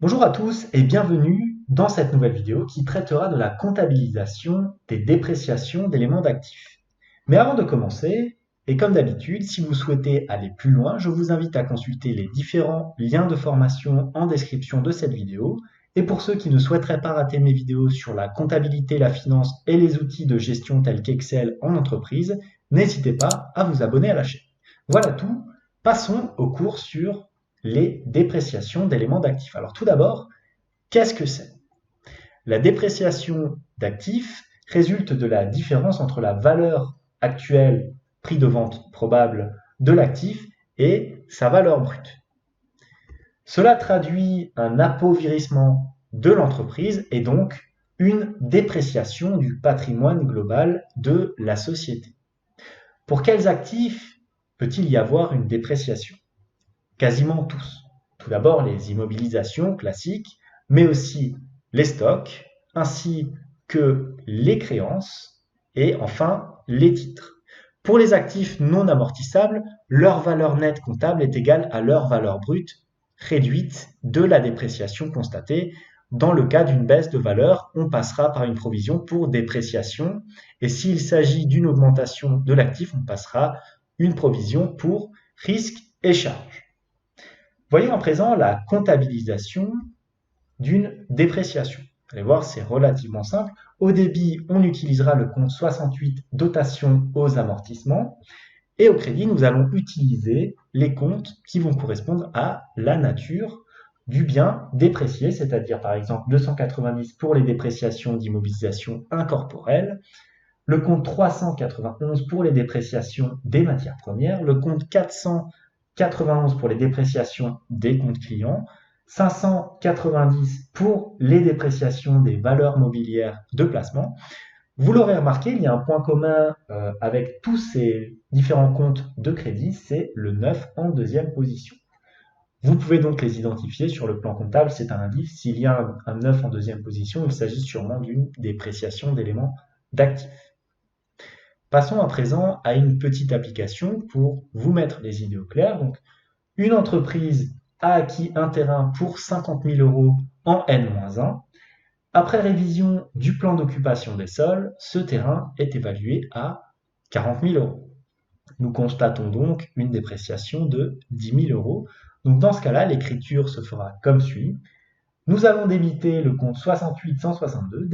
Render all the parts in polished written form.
Bonjour à tous et bienvenue dans cette nouvelle vidéo qui traitera de la comptabilisation des dépréciations d'éléments d'actifs. Mais avant de commencer, et comme d'habitude, si vous souhaitez aller plus loin, je vous invite à consulter les différents liens de formation en description de cette vidéo. Et pour ceux qui ne souhaiteraient pas rater mes vidéos sur la comptabilité, la finance et les outils de gestion tels qu'Excel en entreprise, n'hésitez pas à vous abonner à la chaîne. Voilà tout, passons au cours sur les dépréciations d'éléments d'actifs. Alors tout d'abord, qu'est-ce que c'est? La dépréciation d'actifs résulte de la différence entre la valeur actuelle, prix de vente probable de l'actif, et sa valeur brute. Cela traduit un appauvrissement de l'entreprise et donc une dépréciation du patrimoine global de la société. Pour quels actifs peut-il y avoir une dépréciation? Quasiment tous. Tout d'abord, les immobilisations classiques, mais aussi les stocks, ainsi que les créances, et enfin les titres. Pour les actifs non amortissables, leur valeur nette comptable est égale à leur valeur brute réduite de la dépréciation constatée. Dans le cas d'une baisse de valeur, on passera par une provision pour dépréciation, et s'il s'agit d'une augmentation de l'actif, on passera une provision pour risque et charge. Voyons à présent la comptabilisation d'une dépréciation. Vous allez voir, c'est relativement simple. Au débit, on utilisera le compte 68 dotation aux amortissements. Et au crédit, nous allons utiliser les comptes qui vont correspondre à la nature du bien déprécié, c'est-à-dire par exemple 290 pour les dépréciations d'immobilisation incorporelle, le compte 391 pour les dépréciations des matières premières, le compte 491 pour les dépréciations des comptes clients, 590 pour les dépréciations des valeurs mobilières de placement. Vous l'aurez remarqué, il y a un point commun avec tous ces différents comptes de crédit, c'est le 9 en deuxième position. Vous pouvez donc les identifier sur le plan comptable, c'est un indice. S'il y a un 9 en deuxième position, il s'agit sûrement d'une dépréciation d'éléments d'actifs. Passons à présent à une petite application pour vous mettre les idées au clair. Donc, une entreprise a acquis un terrain pour 50 000 euros en N-1. Après révision du plan d'occupation des sols, ce terrain est évalué à 40 000 euros. Nous constatons donc une dépréciation de 10 000 euros. Donc dans ce cas-là, l'écriture se fera comme suit. Nous allons débiter le compte 68 162,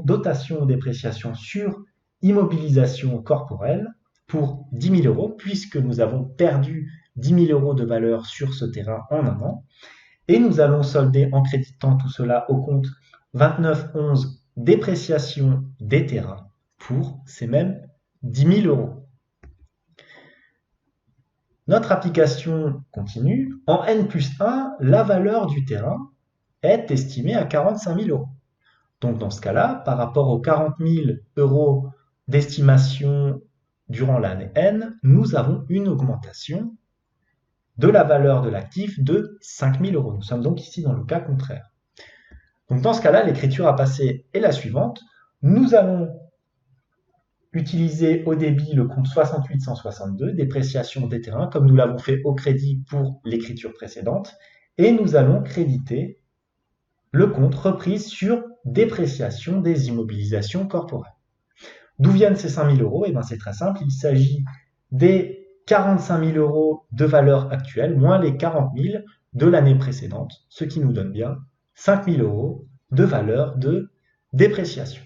dotation ou dépréciation sur immobilisation corporelle pour 10 000 euros, puisque nous avons perdu 10 000 euros de valeur sur ce terrain en un an. Et nous allons solder en créditant tout cela au compte 2911 dépréciation des terrains pour ces mêmes 10 000 euros. Notre application continue. En N+1, la valeur du terrain est estimée à 45 000 euros. Donc dans ce cas-là, par rapport aux 40 000 euros d'estimation durant l'année N, nous avons une augmentation de la valeur de l'actif de 5 000 euros. Nous sommes donc ici dans le cas contraire. Donc dans ce cas-là, l'écriture à passer est la suivante. Nous allons utiliser au débit le compte 68 162, dépréciation des terrains, comme nous l'avons fait au crédit pour l'écriture précédente, et nous allons créditer le compte reprise sur dépréciation des immobilisations corporelles. D'où viennent ces 5 000 euros? Eh bien, c'est très simple, il s'agit des 45 000 euros de valeur actuelle moins les 40 000 de l'année précédente, ce qui nous donne bien 5 000 euros de valeur de dépréciation.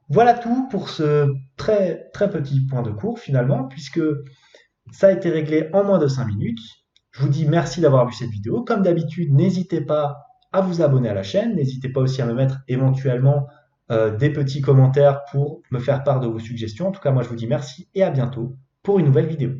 Voilà tout pour ce très petit point de cours finalement, puisque ça a été réglé en moins de 5 minutes. Je vous dis merci d'avoir vu cette vidéo. Comme d'habitude, n'hésitez pas à vous abonner à la chaîne. N'hésitez pas aussi à me mettre éventuellement des petits commentaires pour me faire part de vos suggestions. En tout cas, moi je vous dis merci et à bientôt pour une nouvelle vidéo.